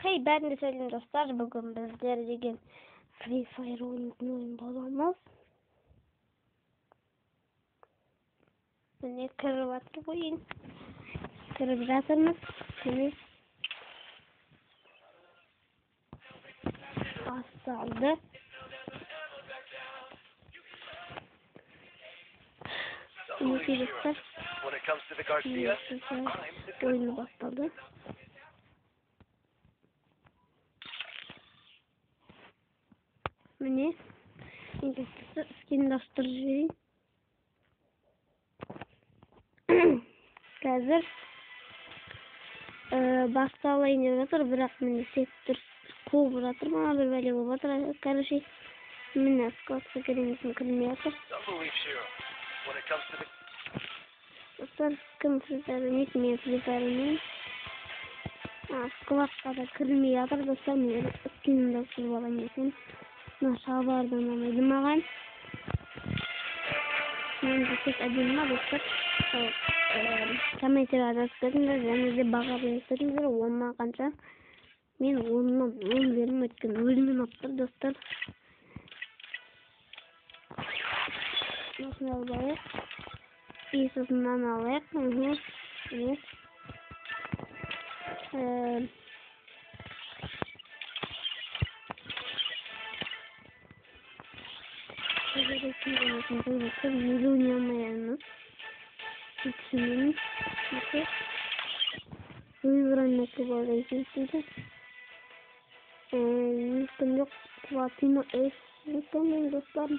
Hey, ben de söyleyeyim dostlar, bugün bizlerle Free Fire oyun bulamaz. Ne kravatlı oyun. Kravatımız temiz. Aslandı. Dostlar. Oyunu başladı. Ne? İngilizce skin dostlarıcı. Hazır. Başta olayınca batır bırak beni sektir. Kov bırakır bana bir böyle bu batır karışı. Minne skotsa kelimesini kırmıyorsa. Dostlar sıkım Free gitmeyen Free Fire'ın. Skvatsa da kırmıyordur dostlar. Minne skin dostları olayınca. Nasıl vardı anlamadım ağam. Ben de tek adımla dostlar. Kama itirazat kılınca de bağa beğensinler olma kanca. Men ondan 10 verim etken ölümün attır dostlar. Nasıl alayım? İyisinden alayım. Evet. Şimdi öğrenmek var eğitimde. Yusuf'un yok Fatino es Yusuf'un dostlar.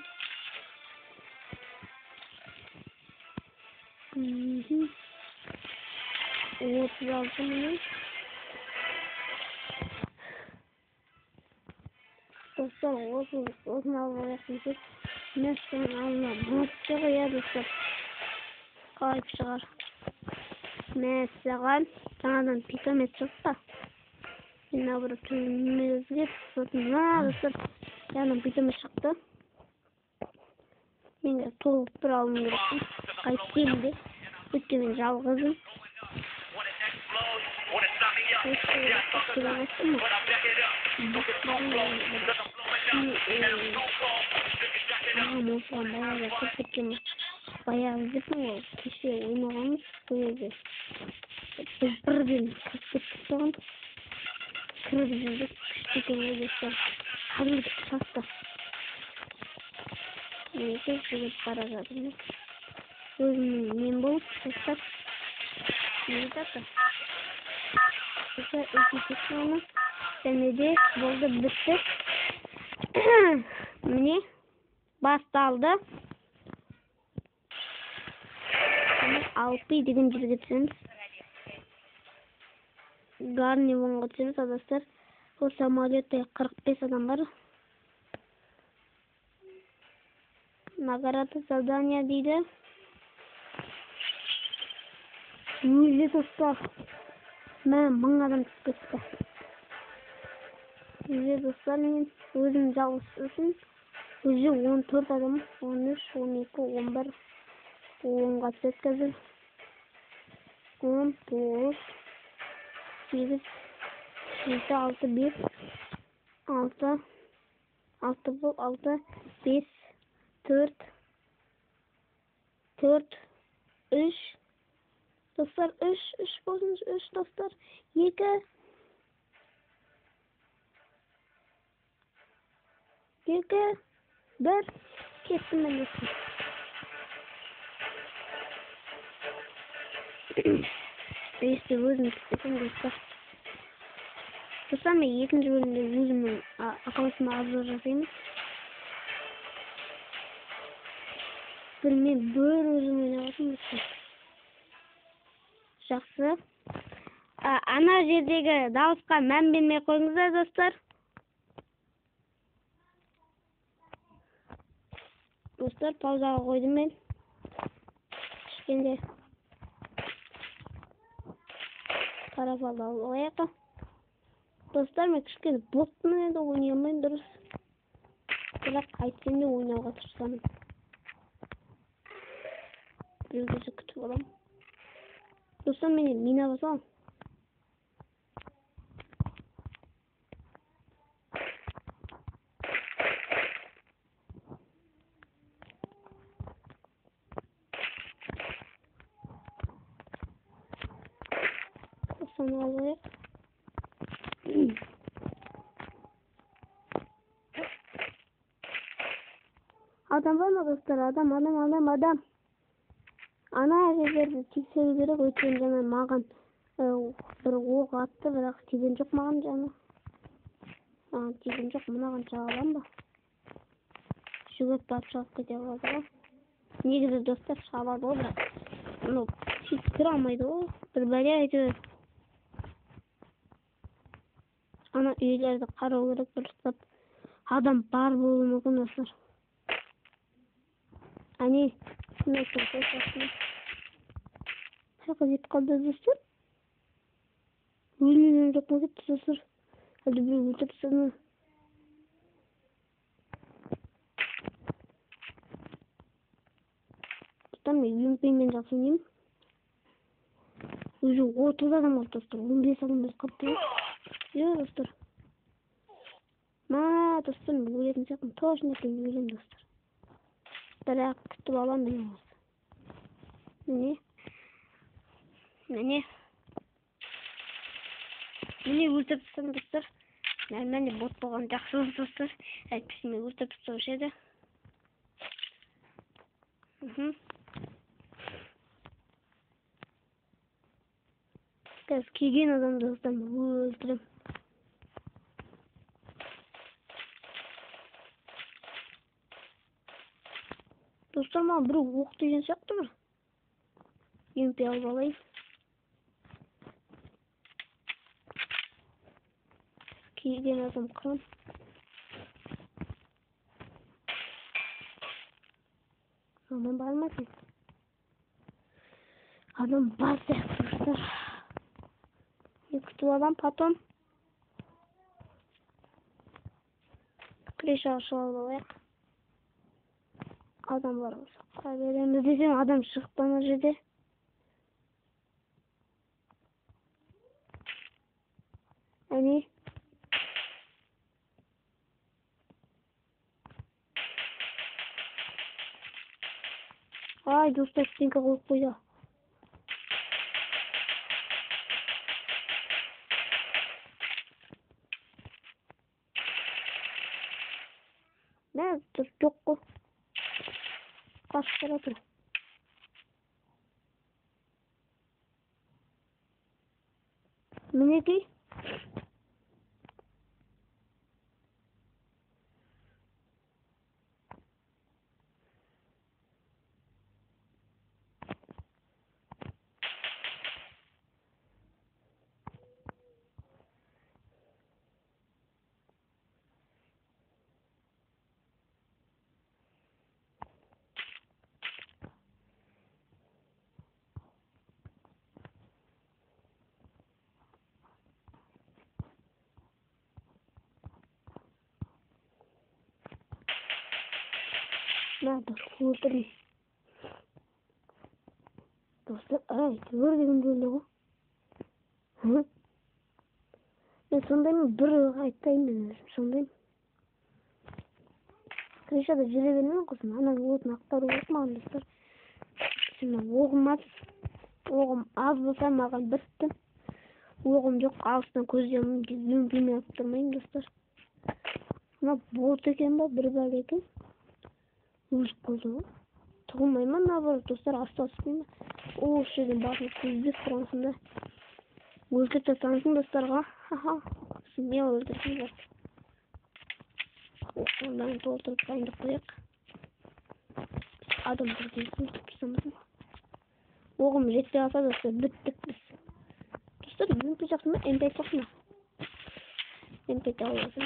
Evet yazdım. Dostlar olsun almayasınız. Nesden anlam. Nasıl ya dostlar. Kayıp çıkar. Mesela sanadan pikamet çıktı. Yine burada tümümüzü tutma dostlar. Yanım pikamet çıktı. Ben de tolup bir alım gerektim. Kayıp değildi. Bütçemin жалғызым. Bayağı zıplı kişi oynamamız böyle. Birden kısıtlıktan kırıcılık şekilde geçer. Harbi kısasta. Neyse şöyle para zaten. Men bulup kısat. Neyse de. Kısa ekipçiğini senede buldu bitti. Ne? Bastaldı. 6 degan жерге түсеміз. Гарнивонға түсеміз адастар. Ол самолетте 45 адам бар. Награда задание дейді. Өзі достар. Мен 1000 адам түсіп кетті. Өзі достар мен өзім жалғыз үшін. Өзі 14 адам, 13, 12, 11. 10'a түседі қазір. 10, 9, 8, 7, 6, 1, 6, 6 бұл, 6, 5, 4, 3, dostlar, 3 болсыңыз, 3 dostlar, 2, 1, kеттім мен dostlar. İşte özüm istedim dostlar. Dostlar ben 2. bölümde özümün akılısına azır yazayım. Bilmem böyle özüm oynayalım dostlar. Жақсы. Ана жердегі дауысқа мән бермей қойыңыздар достар. Достар паузаға қойдым мен. Кішкенде қарап алайық. Достар мен кішкене ботпын енді ойнай алмаймын дұрыс. Бірақ қайткенде ойнауға тырысамын. Біреуді күтіп аламын. Dostlar beni mina basalım. Sana alıyor. Adam var mı dostlar? Adam. Ana жерде тексеру керек, өйткені жана маған bir оқ атты, бірақ тиген жоқ маған жана. Маған тиген жоқ, мынаған чагалам ба? Жүгіріп барып шығып кете қалады ғой. Негізі достар шабады ғой, бірақ сөйтіп тұра алмайды ғой. Bir бәле әйтеуір. Ана үйлерді қарау керек, дұрыстап. Адам бар болуы мүмкін достар. Әне, шындай көрсетесің. Шақа деп қалды достар. Өлмеген жоқ ма кетті достар. Әлде біреу өлтіріпсі ме? Достар, мен UMP-мен жақсы ойнаймын. Уже 30 адам қалды достар. 15 адам біз қалыпты. Достар. Достар, мен өлетін сияқтымын. Точно екенін өлем достар. Бірақ күтіп алам мен осы. Міне өлтіріп тастадым достар. Мәне бот болған жақсы достар. Әйтпесе мен өлтіріп тастаушы еді. Қазір келген адамды достар өлтірем. Достар, маған біреу оқ деген сияқты бір. UMP алып алайын. Келген адам қырым. Адам бар ма екен? Адам бар сияқты достар. Мен күтіп алам, потом крышаға шығып алайық. Адам бар болса қара береміз десем, адам шығып ана жерде. Әне. Ай, достар, стенка қойып қойды. Мен жоқ қой. Қашып бара тұр. Мінекей. Надо смотреть. Достар, көргенім жөнде ғой. Мен сондаймын, бір айтайын мен өзім, сондаймын. Крышада жүре бермеймін қосын, ананың отын ақтару керек маған достар. Сен оғым аз болса маған бітті. Оғым жоқ, алыстан көздемін, UMP-мен алып тұрмайын достар. Мына бот екен ба, бір бәле екен. Өліп қалды ғой. Тұғылмайма, наоборот, достар, астасымен. Осы жерден басын көздеп тұрғансында. Өлтіріп тастаңсың достарға. Мен өлтірсің бар. Оқылдан толтырып дайындап қояқ. Адам бірден өлтіріп тастамасын. Оғым жетпей алса достар, біттік біз. Достар, UMP жақсы ма? MP жақсы ма? MP аласың.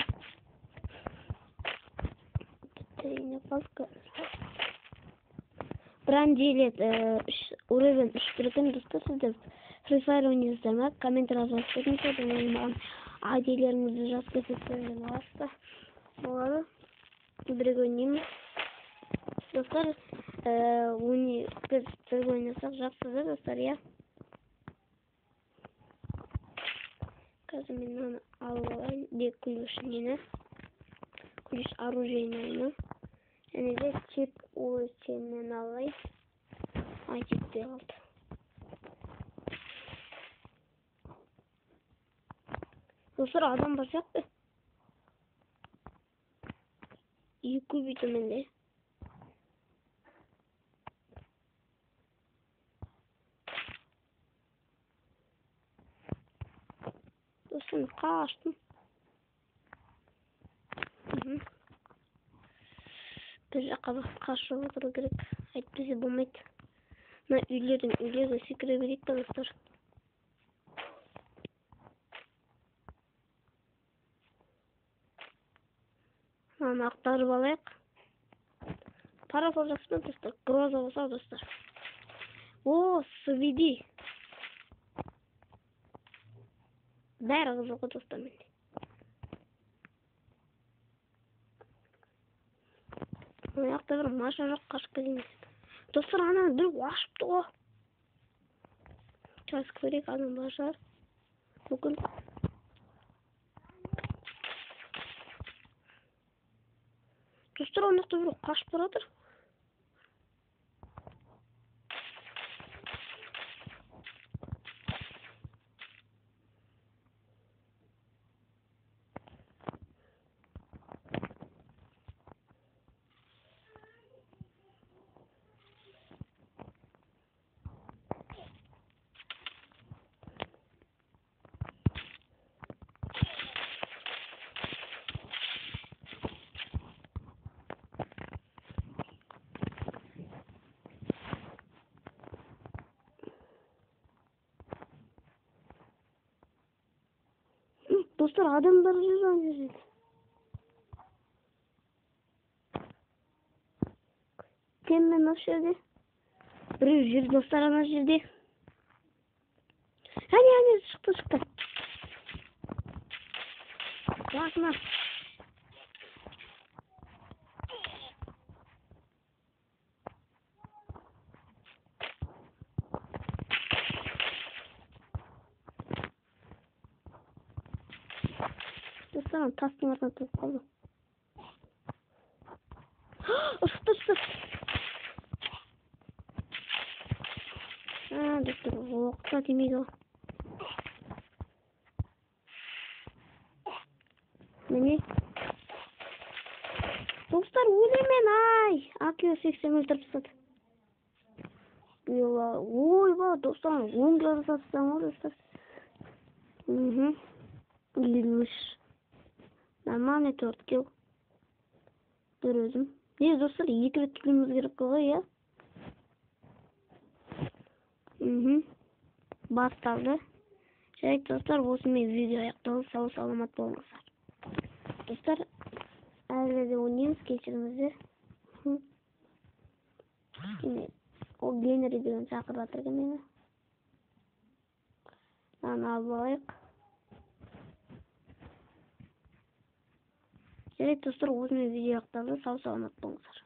Біттерейіне қалды. Брандилет уровень 3-тен достар, сіздер Free Fire ойнайсыздар ма? Комментария жазып кетіңіздер, маған ID-леріңізді жазып кетсеңіздер аласыздар. Болады. Бірге ойнаймыз. Достар, біз бірге ойнасақ жақсыда достар, я. Қазір мен оны алып алайын. Ключ оружейный. Және де чип OS-нен алайын. Ай, жетпей қалды. Dostlar adam бар сияқты. Екі бүйті менде. Достар қаштым. Bir жаққа қашып отыру керек. Әйтпесе болмайды. Мына үйлердің үйлерге секіре берейік та достар. Мынаны ақтарып алайық. Парасол жақсы ма достар? Гроза болса достар. О, свиди. Бәрі қызық достар менде. Аяқта бір машина жоқ, қашып кетеміз. Достар, ананы бір ашыпты ғой. Сейчас көрейік, адам бар шығар. Мүмкін. Достар, аяқта бір қашып баратыр. Dostlar, adamlar yüzünden. Hemen aşağıda. Bir jür dostlar ana jürde. Hani çıktı. Bakma. Dostlar, tasın arkasına tutup kaldım. Çıktı. Dostlar, okta demeydi o. Mene? Dostlar, өлемен ай. AK-80 өлтіріп тастады. Ойба, достар, 10 градус атыстан ғой, достар. Лилмыш. Нормальный 4 кил. Бір өзім. Не, достар, 2 рет түліміз керек қой, я? Басталды. Жарайды, достар, осымен видео аяқталды. Сау саламат болыңыздар. Достар, әлі де ойнаймыз, кешіріңіздер. Ол Генри деген шақырып жатыр екен мені. Мынаны алып алайық. Жарайды, достар, осымен видео аяқталды. Сау саламат болыңыздар.